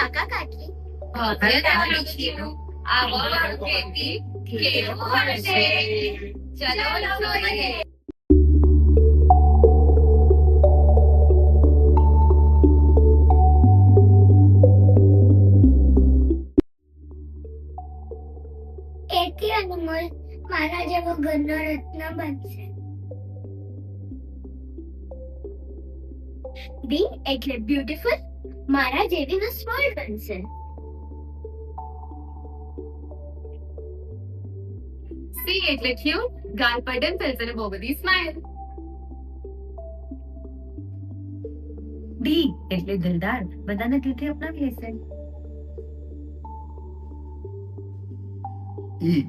કાકા કાકી ભવ્યતાનું આવો ખેતી કેવું હશે? ચલો જોઈએ. એથી અનમોલ મારા જેવો ઘરનો રત્ન બનશે. બી એટલે બ્યુટીફુલ, મારા જેવી મિસ વર્લ્ડ બનશે. સી એટલે ક્યુટ, ગાલ પર ડિમ્પલ્સ અને બહુ બધી સ્માઇલ. ડી એટલે દિલદાર, બધાને દિલથી અપનાવી લેશે. ઈ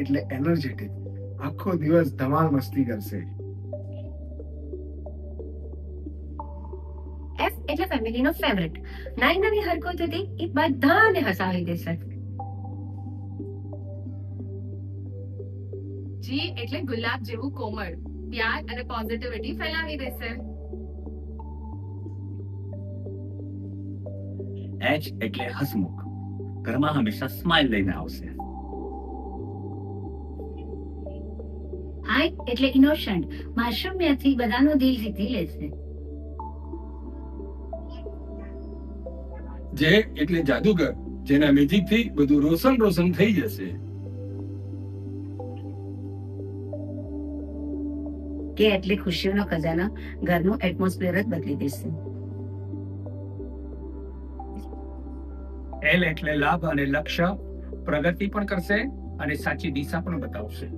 એટલે એનર્જેટિક, આખો દિવસ ધમાલ મસ્તી કરશે. એફ એટલે ફેમિલીનો ફેવરેટ, નાની નાની હરકતોથી એ બધાને હસાવી દેશે. જી એટલે ગુલાબ જેવું કોમળ, પ્યાર અને પોઝિટિવિટી ફેલાવી દેશે. એચ એટલે હસમુખ, ઘરમાં હંમેશા સ્માઇલ લઈને આવશે. આઈ એટલે ઇનોસન્ટ, માસુમિયતથી બધાનો દિલ જીતી લેશે. જે એટલે જાદુગર, જેના મેજિક થી બધું રોશન રોશન થઈ જશે. કે એટલે ખુશીઓનો ખજાના, ઘરનું એટમોસ્ફિયર જ બદલી દેશે. એલ એટલે લાભ અને લક્ષ્ય, પ્રગતિ પણ કરશે અને સાચી દિશા પણ બતાવશે.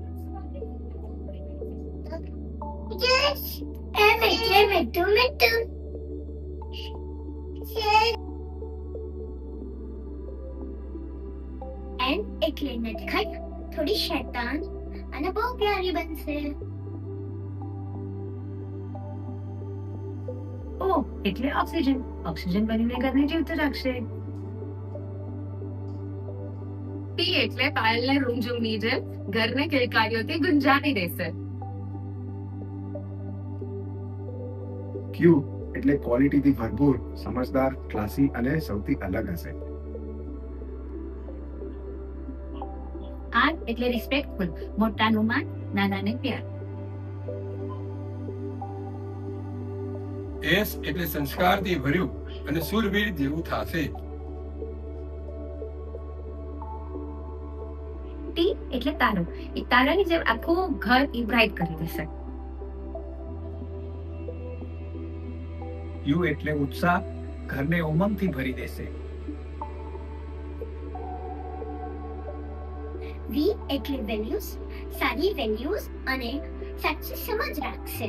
યસ, એમ એટલે મીઠું મીઠું. એન એટલે નટખટ, થોડી શૈતાન અને બહુ પ્યારી બનશે. ઓ એટલે ઓક્સિજન, ઓક્સિજન બનીને ઘરને જીવતું રાખશે. પી એટલે પાયલને રૂમઝૂમની જેમ ઘરને કિલકારીઓથી ગુંજાવી દેશે. ક્યુ એટલે ક્વોલિટીથી ભરપૂર, સમજદાર, ક્લાસી અને સૌથી અલગ હશે. આર એટલે રિસ્પેક્ટફુલ, મોટાનું માન, નાનાને પ્યાર. એસ એટલે સંસ્કારથી ભર્યું અને સુરવીર જેવું થાશે. ટી એટલે તારો, એ તારાની જેમ આખું ઘર ઈ બ્રાઇટ કરી દેશે. યુ એટલે ઉત્સાહ, ઘરને ઉમંગથી ભરી દેશે. વી એટલે વેલ્યુઝ, સારી વેલ્યુઝ અને સાચી સમજ રાખશે.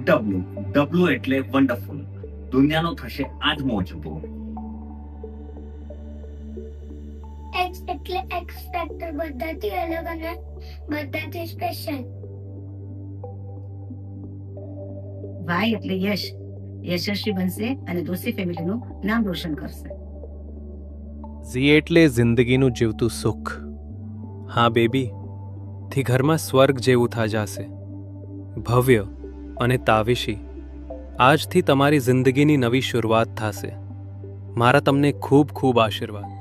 ડબલ્યુ એટલે વન્ડરફુલ, દુનિયાનો થશે આત્મો અજુબો. એક્સ એટલે એક્સ ફેક્ટર, બધાથી અલગ અને બધાથી સ્પેશિયલ. વાય એટલે યશ, યશસ્વી બનશે અને દોસ્તી ફેમિલીનું નામ રોશન કરશે. ઝી એટલે જિંદગીનું જીવતું સુખ. હા બેબી, થી ઘરમાં સ્વર્ગ જેવું થા જાશે. ભવ્ય અને તાવીશી, આજથી તમારી જિંદગીની નવી શરૂઆત થશે. મારા તમને ખૂબ ખૂબ આશીર્વાદ.